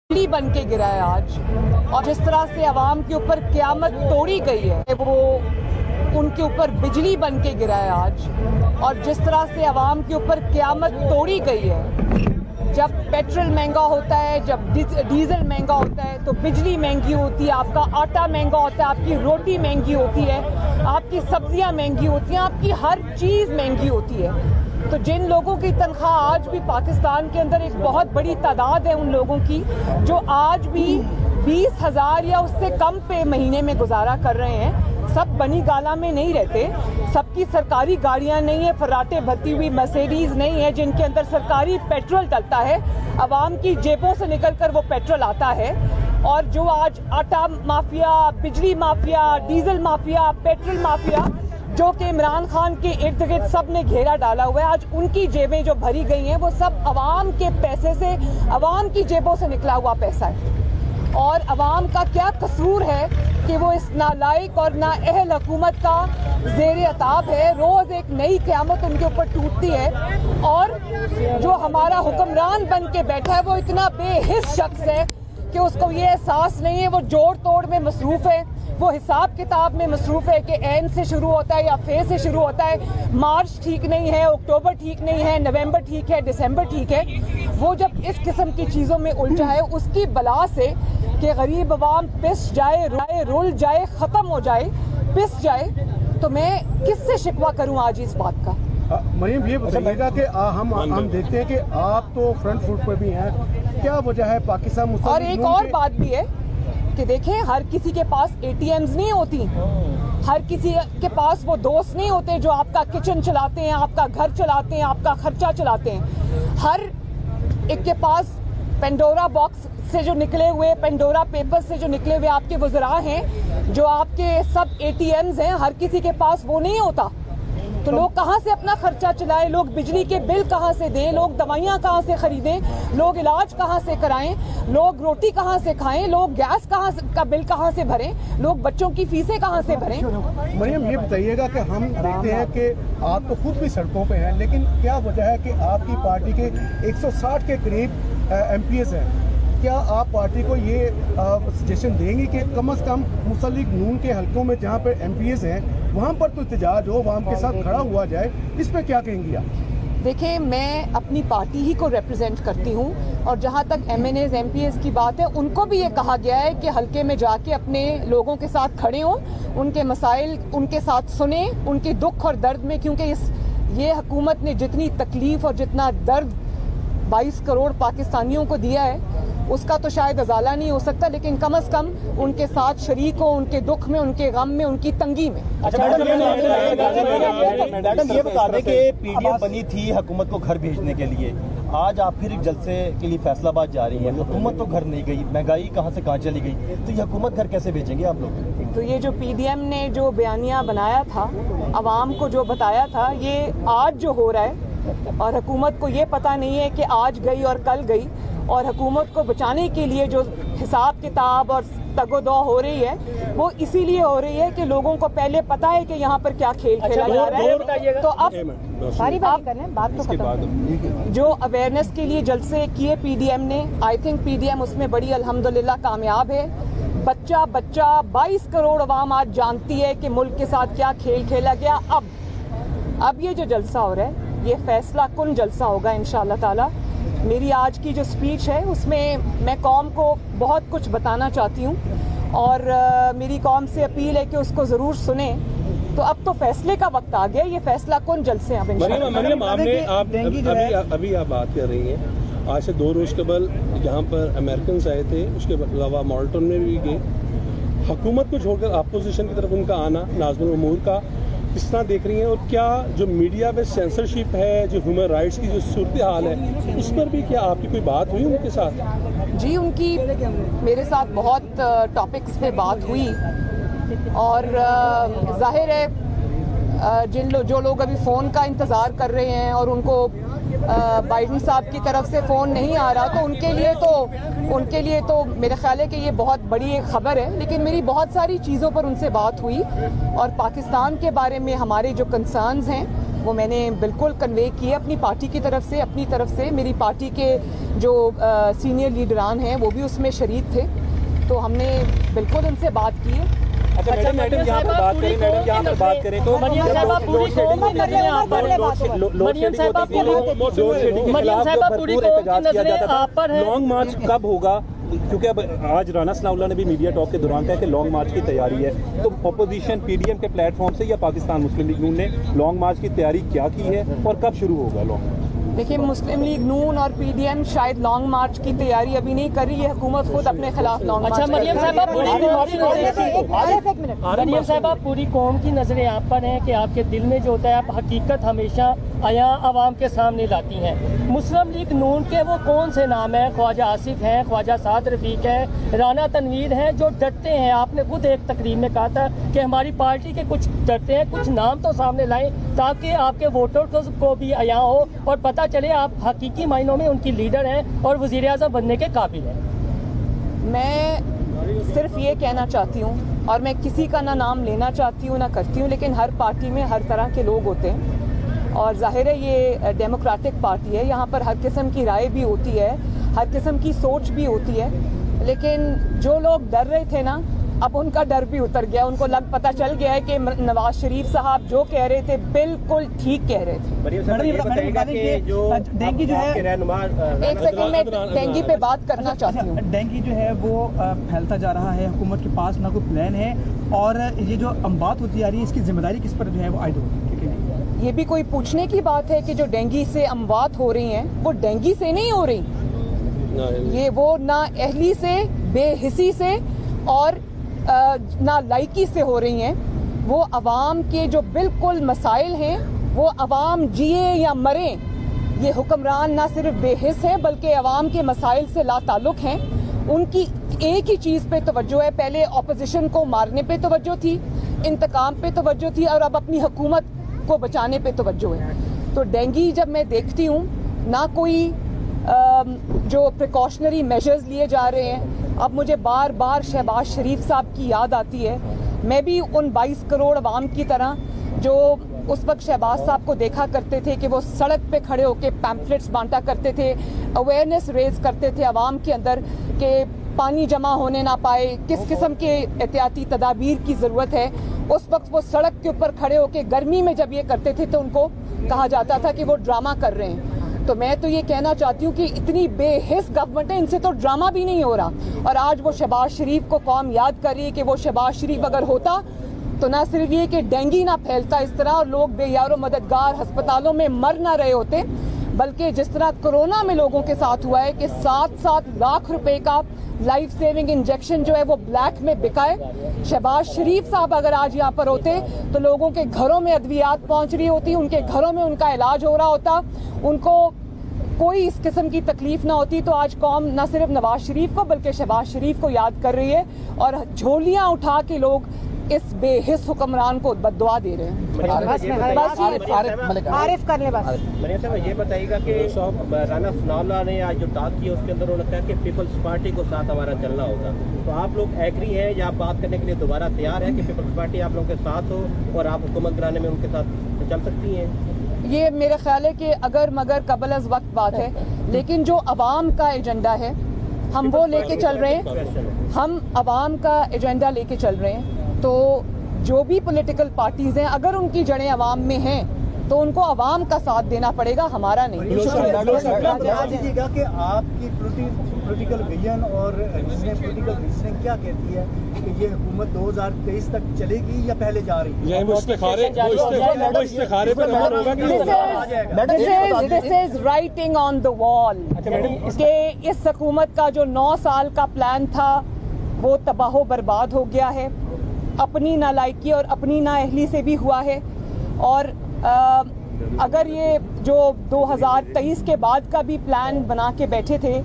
बिजली बन के गिरा है आज, और जिस तरह से अवाम के ऊपर क़यामत तोड़ी गई है, वो उनके ऊपर बिजली बन के गिरा है आज। और जिस तरह से अवाम के ऊपर क़यामत तोड़ी गई है, जब पेट्रोल महंगा होता है, जब डीजल महंगा होता है, तो बिजली महंगी होती है, आपका आटा महंगा होता है, आपकी रोटी महंगी होती है, आपकी सब्जियां महंगी होती हैं, आपकी हर चीज़ महंगी होती है। तो जिन लोगों की तनख्वाह आज भी पाकिस्तान के अंदर एक बहुत बड़ी तादाद है उन लोगों की जो आज भी 20,000 या उससे कम पे महीने में गुजारा कर रहे हैं, सब बनी गाला में नहीं रहते, सबकी सरकारी गाड़ियां नहीं है, फर्राटे भरती हुई मर्सिडीज नहीं है जिनके अंदर सरकारी पेट्रोल डलता है, अवाम की जेबों से निकलकर वो पेट्रोल आता है। और जो आज आटा माफिया, बिजली mafia, diesel mafia, petrol mafia जो कि इमरान खान के इर्द गिर्द सब ने घेरा डाला हुआ है, आज उनकी जेबें जो भरी गई हैं वो सब अवाम के पैसे से, अवाम की जेबों से निकला हुआ पैसा है। और अवाम का क्या कसूर है कि वो इस नालायक और नाअहल हुकूमत का ज़ेर अताब है। रोज़ एक नई क़यामत उनके ऊपर टूटती है, और जो हमारा हुक्मरान बन के बैठा है वो इतना बेहिस शख्स है कि उसको ये एहसास नहीं है, वो जोड़ तोड़ में मसरूफ़ है, वो हिसाब किताब में मसरूफ़ है कि एन से शुरू होता है या फे से शुरू होता है, मार्च ठीक नहीं है, अक्टूबर ठीक नहीं है, नवंबर ठीक है, दिसंबर ठीक है। वो जब इस किस्म की चीज़ों में उलझा है, उसकी बला से कि गरीब अवाम पिस जाए, रुल जाए, ख़त्म हो जाए, पिस जाए, तो मैं किससे शिकवा करूँ आज इस बात का। मरीम, ये बताइएगा कि हम देखते हैं कि आप तो फ्रंट फुट पर भी हैं, क्या वजह है पाकिस्तान मुस्लिम? और एक और बात भी है कि देखें, हर किसी के पास ATMs नहीं होती, हर किसी के पास वो दोस्त नहीं होते जो आपका किचन चलाते हैं, आपका घर चलाते हैं, आपका खर्चा चलाते हैं। हर एक के पास पेंडोरा बॉक्स से जो निकले हुए, पेंडोरा पेपर से जो निकले हुए आपके वज़रा हैं, जो आपके सब ATMs हैं, हर किसी के पास वो नहीं होता। तो लोग कहाँ से अपना खर्चा चलाएं, लोग बिजली के बिल कहाँ से दें, लोग दवाइयाँ कहाँ से खरीदें, लोग इलाज कहाँ से कराएं, लोग रोटी कहाँ से खाएं, लोग गैस का बिल कहाँ से भरें, लोग बच्चों की फीसें कहाँ से भरें। मरियम, ये बताइएगा कि हम देखते हैं कि आप तो खुद भी सड़कों पे हैं, लेकिन क्या वजह है कि आपकी पार्टी के 160 के करीब MPs हैं, क्या आप पार्टी को ये सजेशन देंगे कि कम से कम मुसल्लिक नून के हलकों में जहाँ पर MPs हैं वहाँ पर तो एहतजाज हो, वहाँ के साथ खड़ा हुआ जाए, इस पर क्या कहेंगी आप? देखिए, मैं अपनी पार्टी ही को रिप्रेजेंट करती हूँ, और जहाँ तक MNAs MPs की बात है, उनको भी ये कहा गया है कि हलके में जाके अपने लोगों के साथ खड़े हों, उनके मसाइल उनके साथ सुने, उनके दुख और दर्द में, क्योंकि ये हुकूमत ने जितनी तकलीफ और जितना दर्द 22 करोड़ पाकिस्तानियों को दिया है उसका तो शायद अजाला नहीं हो सकता, लेकिन कम से कम उनके साथ शरीक हो, उनके दुख में, उनके गम में, उनकी तंगी में। मैडम, ये बता दें कि PDM बनी थी हुकूमत को घर भेजने के लिए, आज आप फिर एक जलसे के लिए फैसलाबाद जा रही हैं, हुकूमत तो घर नहीं गई, महंगाई कहाँ से कहाँ चली गई, तो ये हुकूमत घर कैसे भेजेंगे आप लोग? तो ये जो PDM ने जो बयानिया बनाया था, अवाम को जो बताया था, ये आज जो हो रहा है, और हुकूमत को ये पता नहीं है कि आज गई और कल गई, और हुकूमत को बचाने के लिए जो हिसाब किताब और तगोदो हो रही है वो इसीलिए हो रही है कि लोगों को पहले पता है कि यहाँ पर क्या खेल खेला जा रहा है। तो अब सारी बात कर रहे हैं, बात तो खत्म। जो अवेयरनेस के लिए जलसे किए PDM ने, आई थिंक PDM उसमें बड़ी अल्हम्दुलिल्लाह कामयाब है। बच्चा 22 करोड़ अवाम आज जानती है कि मुल्क के साथ क्या खेल खेला गया। अब ये जो जलसा हो रहा है ये फैसला कुन जलसा होगा इंशाअल्लाह ताला। मेरी आज की जो स्पीच है उसमें मैं कौम को बहुत कुछ बताना चाहती हूँ, और मेरी कौम से अपील है कि उसको ज़रूर सुने। तो अब तो फैसले का वक्त आ गया, ये फैसला कुन जलसे अब मरियम, अभी आप बात कर रही हैं, आज से 2 रोज़ कबल यहाँ पर अमेरिकन आए थे, उसके अलावा मॉल्टन में भी गए। हुकूमत को छोड़कर अपोजिशन की तरफ उनका आना, नाज़मुल उमूर का किस तरह देख रही हैं, और क्या जो मीडिया में सेंसरशिप है, जो ह्यूमन राइट्स की जो सूरत हाल है, उस पर भी क्या आपकी कोई बात हुई उनके साथ? जी, उनकी मेरे साथ बहुत टॉपिक्स पे बात हुई, और जाहिर है जो लोग अभी फ़ोन का इंतज़ार कर रहे हैं और उनको बाइडन साहब की तरफ से फ़ोन नहीं आ रहा, तो उनके लिए तो मेरे ख्याल है कि ये बहुत बड़ी एक ख़बर है। लेकिन मेरी बहुत सारी चीज़ों पर उनसे बात हुई, और पाकिस्तान के बारे में हमारे जो कंसर्न्स हैं وہ میں نے بالکل کنوے کیے اپنی پارٹی کی طرف سے میری پارٹی کے جو سینئر لیڈران ہیں وہ بھی اس میں شریک تھے، تو ہم نے بالکل ان سے بات کی ہے۔ اچھا میڈم یہاں پر بات کریں تو مریم صاحبہ پوری قوم کی نظریں آپ پر ہیں، لانگ مارچ کب ہوگا؟ کیونکہ اب آج رانا ثناء اللہ نے بھی میڈیا ٹاک کے دوران کہا کہ لانگ مارچ کی تیاری ہے، تو اپوزیشن پی ڈی ایم کے پلیٹ فارم سے یا پاکستان مسلم لیگ نون نے لانگ مارچ کی تیاری کیا کی ہے اور کب شروع ہوگا لانگ مارچ؟ دیکھیں، مسلم لیگ نون اور پی ڈی ایم شاید لانگ مارچ کی تیاری ابھی نہیں کر رہی ہے، حکومت خود اپنے خلاف لانگ مارچ۔ اچھا مریم صاحبہ پوری قوم کی نظریں آپ پر ہیں کہ آپ کے دل میں جو ہوتا ہے آپ حقیقت ہمیشہ عیاں عوام کے سامنے لاتی ہیں۔ مسلم لیگ نون کے وہ کون سے نام ہیں؟ خواجہ آصف ہیں، خواجہ سعد رفیق ہیں، رانا تنویر ہیں، جو ڈرتے ہیں۔ آپ نے خود ایک تقریر میں کہا تھا کہ ہماری پارٹی کے کچھ ڈرتے ہیں، کچھ نام تو سامنے لائیں تاکہ آپ کے ووٹر کو بھی عیاں ہو اور پتہ چلے آپ حقیقی معنوں میں ان کی لیڈر ہیں اور وزیر اعظم بننے کے قابل ہیں۔ میں صرف یہ کہنا چاہتی ہوں، اور میں کسی کا نہ نام لینا چاہتی ہوں نہ کرتی ہوں، لیکن ہر پارٹی میں ہر طرح کے لوگ ہوتے ہیں اور ظاہر ہے یہ ڈیموکریٹک پارٹی ہے، یہاں پر ہر قسم کی رائے بھی ہوتی ہے، ہر قسم کی سوچ بھی ہوتی ہے، لیکن جو لوگ ڈر رہے تھے نا اب ان کا ڈر بھی اتر گیا، ان کو پتہ چل گیا ہے کہ نواز شریف صاحب جو کہہ رہے تھے بالکل ٹھیک کہہ رہے تھے۔ ڈینگی جو ہے ایک سیکنڈ میں ڈینگی پہ بات کرنا چاہتی ہوں۔ ڈینگی جو ہے وہ پھیلتا جا رہا ہے، حکومت کے پاس نہ کوئی پلان ہے، اور یہ جو اموات ہوتی جا رہی ہے اس کی ذمہ داری کس پر جو ہے وہ عائد ہوگی؟ یہ بھی کوئی پوچھنے کی بات ہے کہ جو ڈینگی سے اموات ہو رہی ہیں وہ ڈینگی سے نہیں ہو رہی، یہ وہ نا اہلی سے، بے حسی سے اور نا لائکی سے ہو رہی ہیں۔ وہ عوام کے جو بالکل مسائل ہیں، وہ عوام جیے یا مریں، یہ حکمران نہ صرف بے حس ہیں بلکہ عوام کے مسائل سے لا تعلق ہیں۔ ان کی ایک ہی چیز پہ توجہ ہے، پہلے اپوزیشن کو مارنے پہ توجہ تھی، انتقام پہ توجہ تھی، اور اب اپنی حکومت کو بچانے پہ توجہ ہے۔ تو ڈینگی جب میں دیکھتی ہوں نہ کوئی جو پریکاشنری میجرز لیے جا رہے ہیں، اب مجھے بار بار شہباز شریف صاحب کی یاد آتی ہے۔ میں بھی ان 22 کروڑ عوام کی طرح جو اس وقت شہباز صاحب کو دیکھا کرتے تھے کہ وہ سڑک پہ کھڑے ہو کے پیمفلٹس بانٹا کرتے تھے، اویئرنیس ریز کرتے تھے عوام کے اندر کہ پانی جمع ہونے نہ پائے، کس قسم کے احتیاطی تدابیر کی ضرورت ہے۔ اس وقت وہ سڑک کے اوپر کھڑے ہو کے گرمی میں جب یہ کرتے تھے تو ان کو کہا جاتا تھا کہ وہ ڈرامہ کر رہے ہیں۔ تو میں تو یہ کہنا چاہتی ہوں کہ اتنی بے حس گورنمنٹ ہے، ان سے تو ڈرامہ بھی نہیں ہو رہا، اور آج وہ شہباز شریف کو قوم یاد کر رہی ہے کہ وہ شہباز شریف اگر ہوتا تو نہ صرف یہ کہ ڈینگی نہ پھیلتا اس طرح اور لوگ بے یار و مددگار ہسپتالوں میں مر نہ رہے ہوتے، بلکہ جس طرح کورونا میں لوگوں کے ساتھ ہوا ہے کہ 7 لاکھ روپے کا لائف سیونگ انجیکشن جو ہے وہ بلیک میں بکا ہے۔ شہباز شریف صاحب اگر آج یہاں پر ہوتے تو لوگوں کے گھروں میں ادویات پہنچ رہی ہوتی، ان کے گھروں میں ان کا علاج ہو رہا ہوتا، ان کو کوئی اس قسم کی تکلیف نہ ہوتی۔ تو آج قوم نہ صرف نواز شریف کو بلکہ شہباز شریف کو یاد کر رہی ہے، اور جھولیاں اٹھا کے لوگ اس بے حس حکمران کو بددعا دے رہے ہیں۔ عارف کر لے بس۔ مریم صاحب یہ بتائیے گا کہ رانا ثناء اللہ نے آج جو ٹاک کی اس کے اندر انہوں نے کہا کہ پیپلز پارٹی کو ساتھ ہمارا چلنا ہوگا، تو آپ لوگ ایگری ہیں یا بات کرنے کے لیے دوبارہ تیار ہیں کہ پیپلز پارٹی آپ لوگوں کے ساتھ ہو اور آپ حکومت بنانے میں ان کے ساتھ چل سکتی ہیں؟ یہ میرا خیال ہے کہ اگر مگر قبل از وقت بات ہے، لیکن جو عوام کا ایجنڈا ہے ہم وہ لے کے چل رہے ہیں، ہم عوام کا ایجنڈا لے کے چل رہے ہیں۔ تو جو بھی پولیٹیکل پارٹیز ہیں اگر ان کی جڑیں عوام میں ہیں تو ان کو عوام کا ساتھ دینا پڑے گا، ہمارا نہیں۔ دیجیے گا کہ آپ کی پولیٹیکل ویژن اور پولیٹیکل ریزننگ کیا کہتی ہے کہ یہ حکومت 2023 تک چلے گی یا پہلے جا رہی ہے؟ This is writing on the wall کہ اس حکومت کا جو 9 سال کا پلان تھا وہ تباہ و برباد ہو گیا ہے، اپنی نالائکی اور اپنی نااہلی سے بھی ہوا ہے، اور اگر یہ جو 2023 کے بعد کا بھی پلان بنا کے بیٹھے تھے